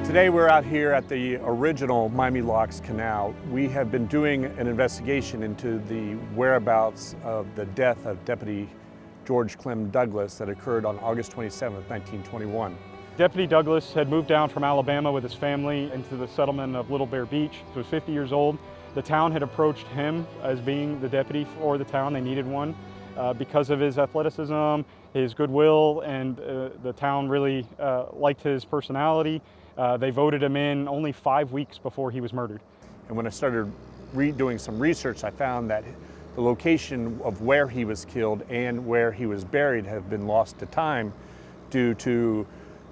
Today we're out here at the original Miami Locks Canal. We have been doing an investigation into the whereabouts of the death of Deputy George Clem Douglas that occurred on August 27, 1921. Deputy Douglas had moved down from Alabama with his family into the settlement of Little Bear Beach. He was 50 years old. The town had approached him as being the deputy for the town. They needed one because of his athleticism, his goodwill, and the town really liked his personality. They voted him in only 5 weeks before he was murdered. And when I started doing some research, I found that the location of where he was killed and where he was buried have been lost to time due to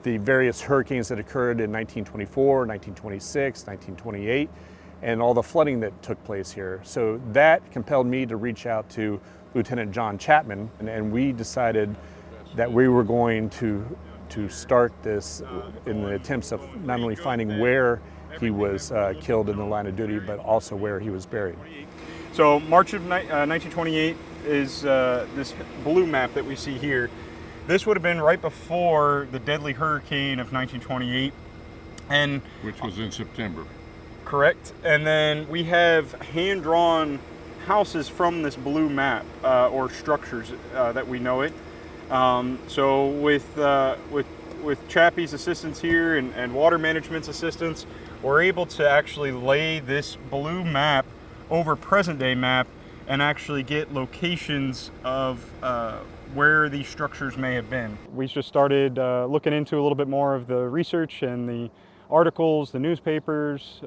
the various hurricanes that occurred in 1924, 1926, 1928, and all the flooding that took place here. So that compelled me to reach out to Lieutenant John Chapman, and we decided that we were going to start this in the attempts of not only finding where he was killed in the line of duty, but also where he was buried. So March of 1928 is this blue map that we see here. This would have been right before the deadly hurricane of 1928. Which was in September. Correct. And then we have hand-drawn houses from this blue map, or structures that we know it. So with Chappy's assistance here and water management's assistance, we're able to actually lay this blue map over present-day map and actually get locations of where these structures may have been. We just started looking into a little bit more of the research and the articles, the newspapers,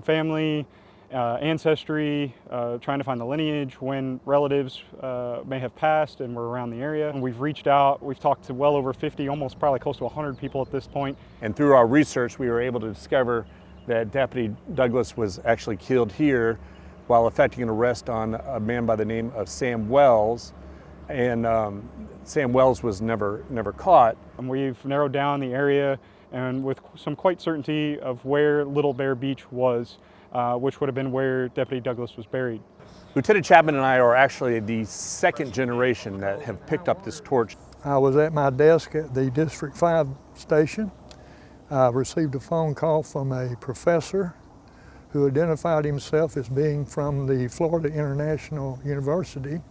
family, ancestry, trying to find the lineage, when relatives may have passed and were around the area. And we've reached out, we've talked to well over 50, almost probably close to 100 people at this point. And through our research, we were able to discover that Deputy Douglas was actually killed here while effecting an arrest on a man by the name of Sam Wells. And Sam Wells was never caught. And we've narrowed down the area and with some quite certainty of where Little Bear Beach was, which would have been where Deputy Douglas was buried. Lieutenant Chapman and I are actually the second generation that have picked up this torch. I was at my desk at the District 5 station. I received a phone call from a professor who identified himself as being from the Florida International University.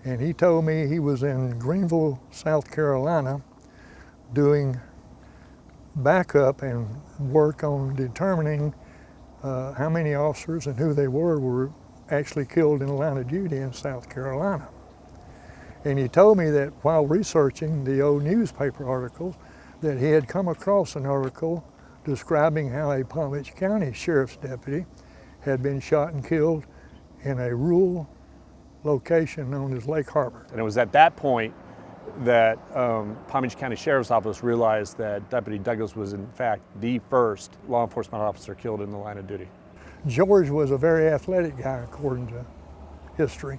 And he told me he was in Greenville, South Carolina, doing backup and work on determining how many officers and who they were actually killed in the line of duty in South Carolina. And he told me that while researching the old newspaper articles, that he had come across an article describing how a Palm Beach County Sheriff's deputy had been shot and killed in a rural location known as Lake Harbor. And it was at that point that Palm Beach County Sheriff's Office realized that Deputy Douglas was in fact the first law enforcement officer killed in the line of duty. George was a very athletic guy according to history,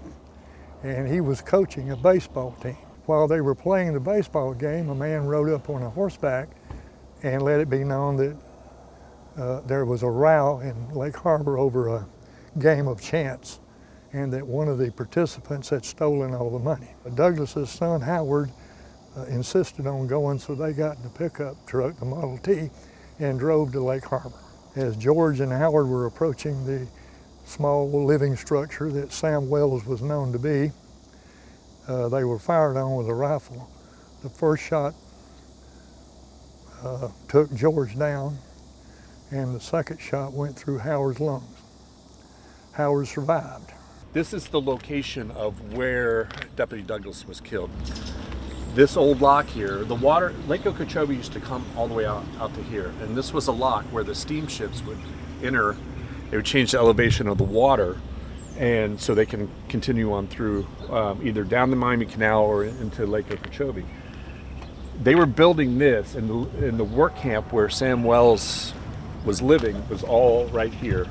and he was coaching a baseball team. While they were playing the baseball game, a man rode up on a horseback and let it be known that there was a row in Lake Harbor over a game of chance, and that one of the participants had stolen all the money. Douglas's son Howard insisted on going, so they got in the pickup truck, the Model T, and drove to Lake Harbor. As George and Howard were approaching the small living structure that Sam Wells was known to be, they were fired on with a rifle. The first shot took George down, and the second shot went through Howard's lungs. Howard survived. This is the location of where Deputy Douglas was killed. This old lock here, the water, Lake Okeechobee used to come all the way out to here, and this was a lock where the steamships would enter. They would change the elevation of the water, and so they can continue on through either down the Miami Canal or into Lake Okeechobee. They were building this, and the work camp where Sam Wells was living was all right here.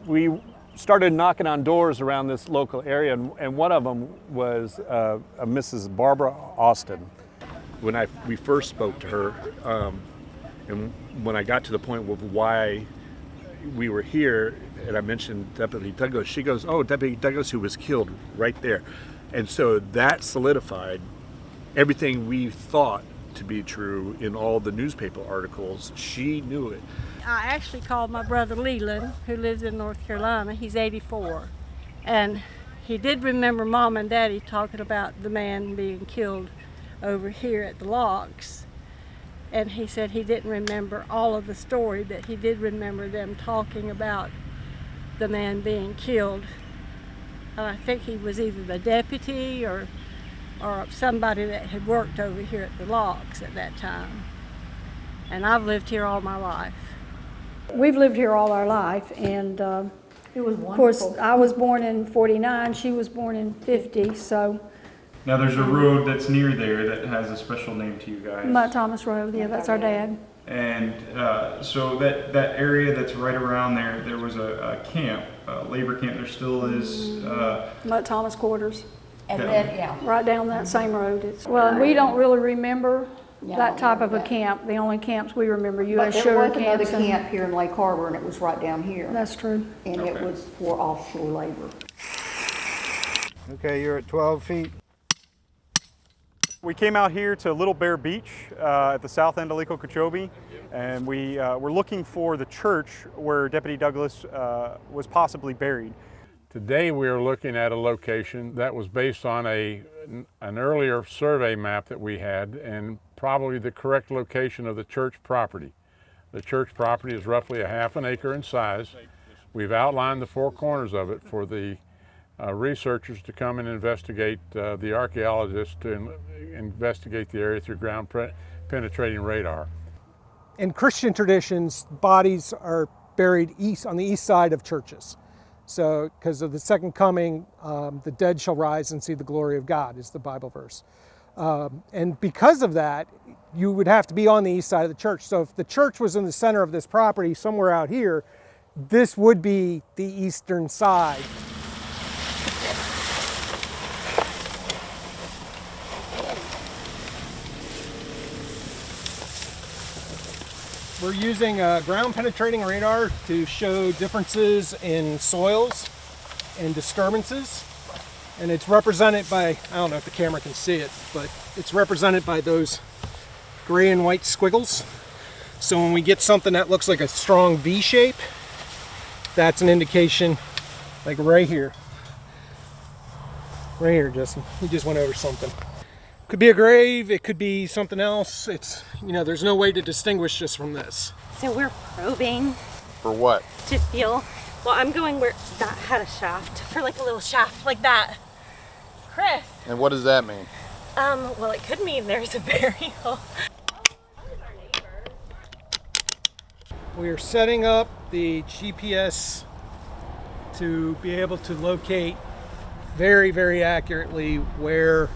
We started knocking on doors around this local area, and one of them was a Mrs. Barbara Austin. When we first spoke to her, and when I got to the point of why we were here, and I mentioned Deputy Douglas, she goes, "Oh, Deputy Douglas, who was killed right there." And so that solidified everything we thought to be true in all the newspaper articles. She knew it. I actually called my brother Leland, who lives in North Carolina. He's 84. And he did remember Mom and Daddy talking about the man being killed over here at the locks. And he said he didn't remember all of the story, but he did remember them talking about the man being killed. And I think he was either the deputy or somebody that had worked over here at the locks at that time. And I've lived here all my life. We've lived here all our life, and It was of course, wonderful. I was born in 49, she was born in 50, so Now there's a road that's near there that has a special name to you guys. Mutt Thomas Road, yeah, that's our dad. And so that area that's right around there, there was a camp, a labor camp. There still is. Mutt Thomas Quarters, And Yeah. then, yeah. right down that same road. Well, and we don't really remember Yeah, I that type of a remember that. camp. The only camps we remember, But U.S. there Sugar was another camps. and- camp here in Lake Harbor, and it was right down here. That's true. And it Okay. was for offshore labor. Okay, you're at 12 feet. We came out here to Little Bear Beach at the south end of Lake Okeechobee, and we were looking for the church where Deputy Douglas was possibly buried. Today we are looking at a location that was based on an earlier survey map that we had, and probably the correct location of the church property. The church property is roughly a half an acre in size. We've outlined the four corners of it for the researchers to come and investigate, the archaeologists to investigate the area through ground penetrating radar. In Christian traditions, bodies are buried on the east side of churches. So, because of the second coming, the dead shall rise and see the glory of God, is the Bible verse. And because of that, you would have to be on the east side of the church. So if the church was in the center of this property, somewhere out here, this would be the eastern side. We're using ground penetrating radar to show differences in soils and disturbances. And it's represented by, I don't know if the camera can see it, but it's represented by those gray and white squiggles. So when we get something that looks like a strong V shape, that's an indication, like right here. Right here, Justin. We just went over something. Could be a grave, it could be something else. It's, there's no way to distinguish just from this. So we're probing For what? to feel, well, I'm going where that had a shaft, for like a little shaft like that. Chris, And what does that mean? well, it could mean there's a burial. We are setting up the GPS to be able to locate very, very accurately where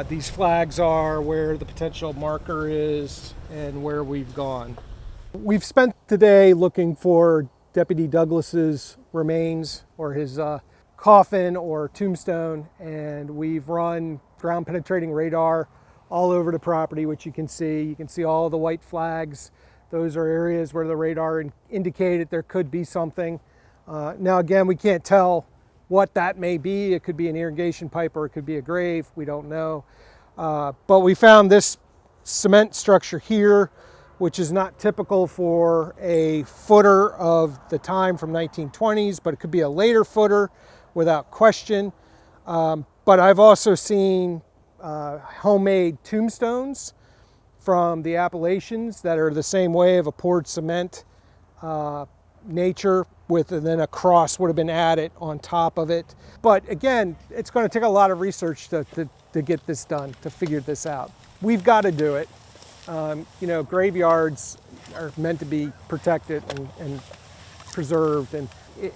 these flags are, where the potential marker is, and where we've gone. We've spent today looking for Deputy Douglas's remains, or his coffin or tombstone, and we've run ground penetrating radar all over the property, which you can see. You can see all the white flags. Those are areas where the radar indicated there could be something. Now again, we can't tell what that may be. It could be an irrigation pipe or it could be a grave. We don't know. But we found this cement structure here, which is not typical for a footer of the time from 1920s, but it could be a later footer without question. But I've also seen homemade tombstones from the Appalachians that are the same way of a poured cement nature, and then a cross would have been added on top of it. But again, it's going to take a lot of research to get this done, to figure this out. We've got to do it. Graveyards are meant to be protected and preserved, and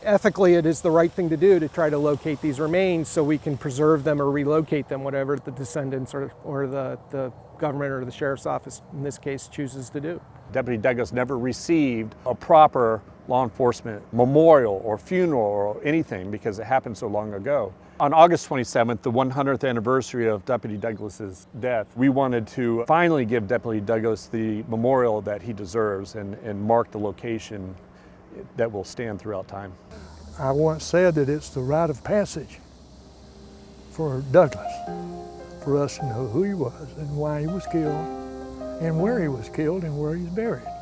ethically it is the right thing to do to try to locate these remains so we can preserve them or relocate them, whatever the descendants or the government or the sheriff's office in this case chooses to do. Deputy Douglas never received a proper law enforcement memorial or funeral or anything because it happened so long ago. On August 27th, the 100th anniversary of Deputy Douglas's death, we wanted to finally give Deputy Douglas the memorial that he deserves and mark the location that will stand throughout time. I once said that it's the rite of passage for Douglas, for us to know who he was and why he was killed and where he was killed and where he's buried.